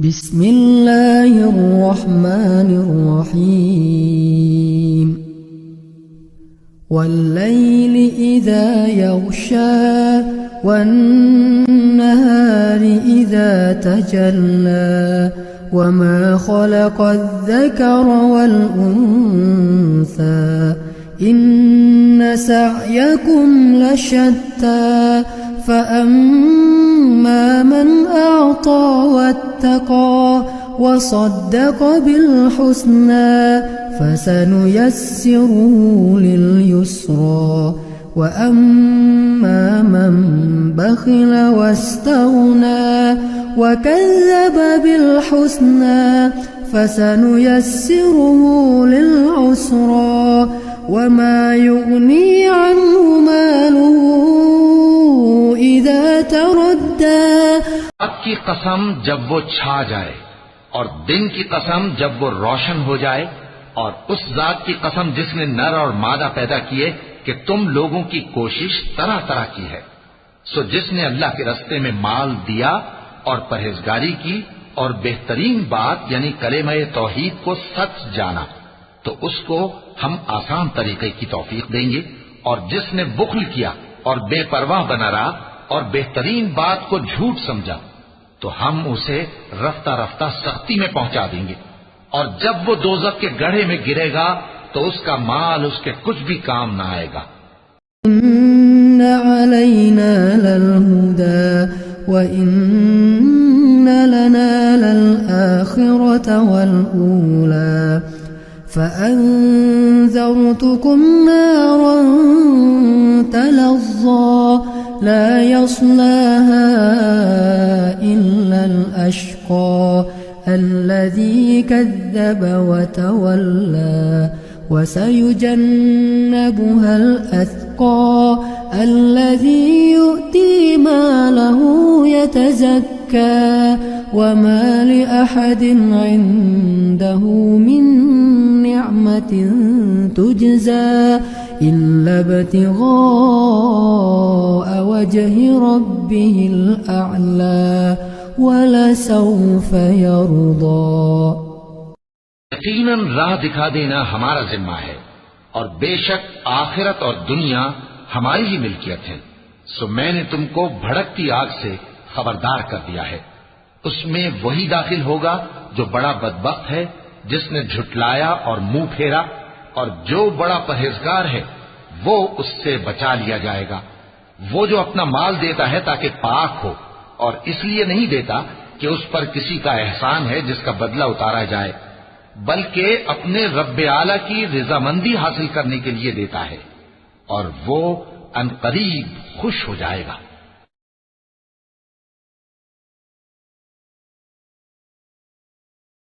बिस्मिल्लाहिर्रहमानिर्रहीम। वल्लैलि इज़ा यग़शा वन्नहारि इज़ा तजल्ला वमा ख़लक़ज़-ज़करा वल-उन्सा इन्न सअयकुम लशत्ता फ़अम्मा मन अअता वत्तक़ा वصدق بالحسنى فسنيسره لليسرى وأما من بخل واستغنى وكذب بالحسنى فسنيسره للعسرى وما يغني عنه ماله إذا تردى। की कसम जब वो छा जाए और दिन की कसम जब वो रोशन हो जाए और उस जात की कसम जिसने नर और मादा पैदा किए कि तुम लोगों की कोशिश तरह तरह की है। सो जिसने अल्लाह के रास्ते में माल दिया और परहेजगारी की और बेहतरीन बात यानी कलेमा-ए तौहीद को सच जाना तो उसको हम आसान तरीके की तौफीक देंगे। और जिसने बुख्ल किया और बेपरवाह बना रहा और बेहतरीन बात को झूठ समझा तो हम उसे रफ्ता रफ्ता सख्ती में पहुंचा देंगे। और जब वो दोज़ख के गड्ढे में गिरेगा तो उसका माल उसके कुछ भी काम न आएगा। इन्न अलैना लल-हुदा व इन्न लना लल-आखिरत वल-ऊला फ़अन्ज़रतुकुम नारन तलज़्ज़ा ला यस्लाहा इल्ला अल-अश्क़ा الذي كذب وتولى وسيجنبها الأتقى الذي يؤتي ماله يتزكى وما لأحد عنده من نعمة تجزى إلا ابتغاء وجه ربه الأعلى वलसौफ यरदा। यकीनन राह दिखा देना हमारा जिम्मा है और बेशक आखिरत और दुनिया हमारी ही मिल्कियत है। सो मैंने तुमको भड़कती आग से खबरदार कर दिया है। उसमें वही दाखिल होगा जो बड़ा बदबख्त है, जिसने झुटलाया और मुंह फेरा, और जो बड़ा परहेजगार है वो उससे बचा लिया जाएगा। वो जो अपना माल देता है ताकि पाक हो और इसलिए नहीं देता कि उस पर किसी का एहसान है जिसका बदला उतारा जाए, बल्कि अपने रब्बे आला की रिजामंदी हासिल करने के लिए देता है और वो अनकरीब खुश हो जाएगा।